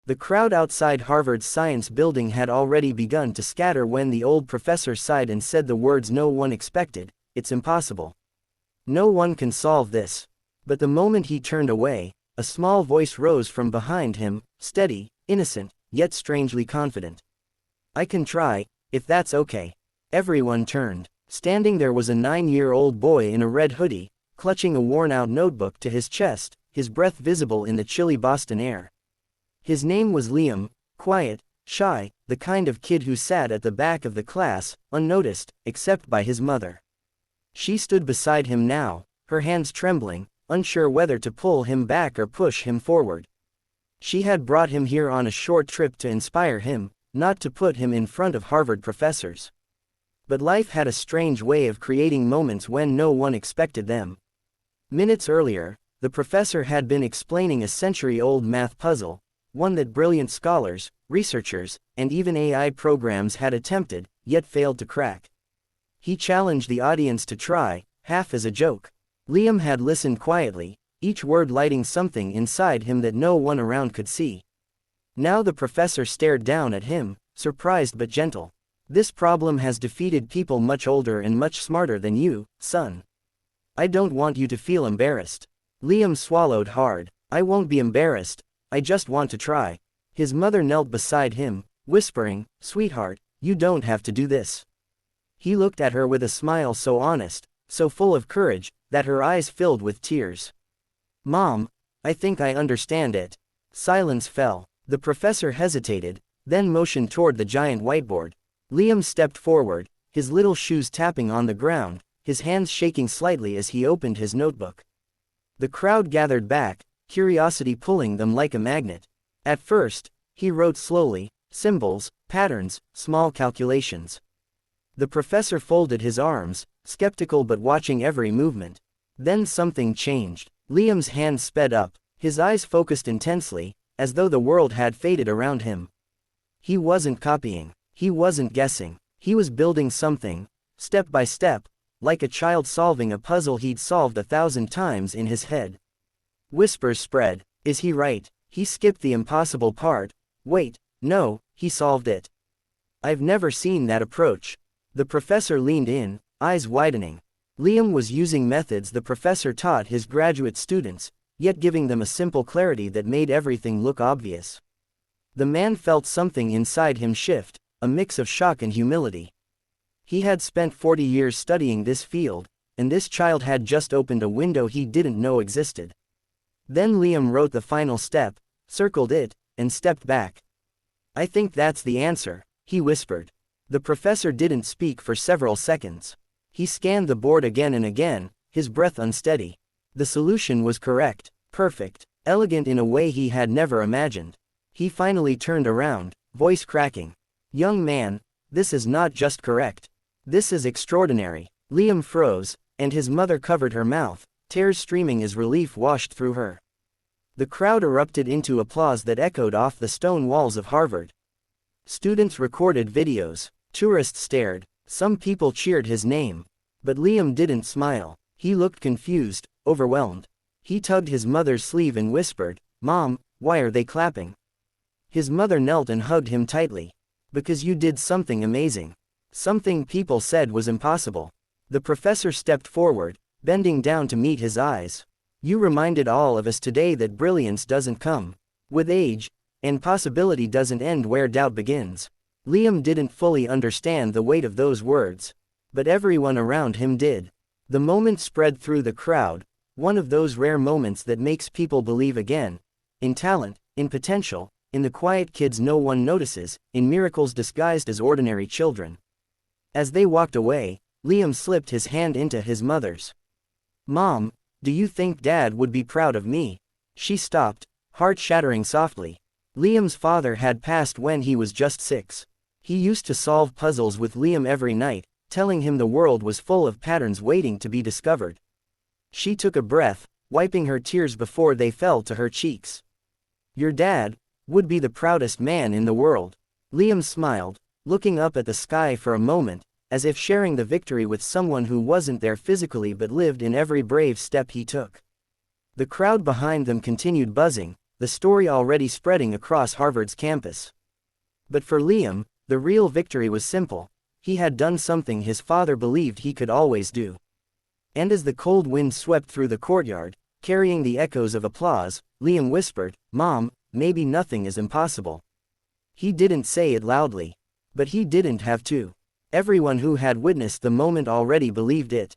The crowd outside Harvard's science building had already begun to scatter when the old professor sighed and said the words no one expected, "It's impossible. No one can solve this." But the moment he turned away, a small voice rose from behind him, steady, innocent, yet strangely confident. "I can try, if that's okay." Everyone turned. Standing there was a 9-year-old boy in a red hoodie, clutching a worn-out notebook to his chest, his breath visible in the chilly Boston air. His name was Liam, quiet, shy, the kind of kid who sat at the back of the class, unnoticed, except by his mother. She stood beside him now, her hands trembling, unsure whether to pull him back or push him forward. She had brought him here on a short trip to inspire him, not to put him in front of Harvard professors. But life had a strange way of creating moments when no one expected them. Minutes earlier, the professor had been explaining a century-old math puzzle, one that brilliant scholars, researchers, and even AI programs had attempted, yet failed to crack. He challenged the audience to try, half as a joke. Liam had listened quietly, each word lighting something inside him that no one around could see. Now the professor stared down at him, surprised but gentle. "This problem has defeated people much older and much smarter than you, son. I don't want you to feel embarrassed." Liam swallowed hard. "I won't be embarrassed. I just want to try." His mother knelt beside him, whispering, "Sweetheart, you don't have to do this." He looked at her with a smile so honest, so full of courage, that her eyes filled with tears. "Mom, I think I understand it." Silence fell. The professor hesitated, then motioned toward the giant whiteboard. Liam stepped forward, his little shoes tapping on the ground, his hands shaking slightly as he opened his notebook. The crowd gathered back, curiosity pulling them like a magnet. At first, he wrote slowly, symbols, patterns, small calculations. The professor folded his arms, skeptical but watching every movement. Then something changed. Liam's hands sped up, his eyes focused intensely, as though the world had faded around him. He wasn't copying, he wasn't guessing, he was building something, step by step, like a child solving a puzzle he'd solved 1,000 times in his head. Whispers spread. "Is he right? He skipped the impossible part. Wait, no, he solved it. I've never seen that approach." The professor leaned in, eyes widening. Liam was using methods the professor taught his graduate students, yet giving them a simple clarity that made everything look obvious. The man felt something inside him shift, a mix of shock and humility. He had spent 40 years studying this field, and this child had just opened a window he didn't know existed. Then Liam wrote the final step, circled it, and stepped back. "I think that's the answer," he whispered. The professor didn't speak for several seconds. He scanned the board again and again, his breath unsteady. The solution was correct, perfect, elegant in a way he had never imagined. He finally turned around, voice cracking. "Young man, this is not just correct. This is extraordinary." Liam froze, and his mother covered her mouth, tears streaming as relief washed through her. The crowd erupted into applause that echoed off the stone walls of Harvard. Students recorded videos, tourists stared, some people cheered his name. But Liam didn't smile. He looked confused, overwhelmed. He tugged his mother's sleeve and whispered, "Mom, why are they clapping?" His mother knelt and hugged him tightly. "Because you did something amazing. Something people said was impossible." The professor stepped forward, bending down to meet his eyes. "You reminded all of us today that brilliance doesn't come with age, and possibility doesn't end where doubt begins." Liam didn't fully understand the weight of those words, but everyone around him did. The moment spread through the crowd, one of those rare moments that makes people believe again. In talent, in potential, in the quiet kids no one notices, in miracles disguised as ordinary children. As they walked away, Liam slipped his hand into his mother's. "Mom, do you think Dad would be proud of me?" She stopped, heart shattering softly. Liam's father had passed when he was just 6. He used to solve puzzles with Liam every night, telling him the world was full of patterns waiting to be discovered. She took a breath, wiping her tears before they fell to her cheeks. "Your dad would be the proudest man in the world." Liam smiled, looking up at the sky for a moment, as if sharing the victory with someone who wasn't there physically but lived in every brave step he took. The crowd behind them continued buzzing, the story already spreading across Harvard's campus. But for Liam, the real victory was simple. He had done something his father believed he could always do. And as the cold wind swept through the courtyard, carrying the echoes of applause, Liam whispered, "Mom, maybe nothing is impossible." He didn't say it loudly. But he didn't have to. Everyone who had witnessed the moment already believed it.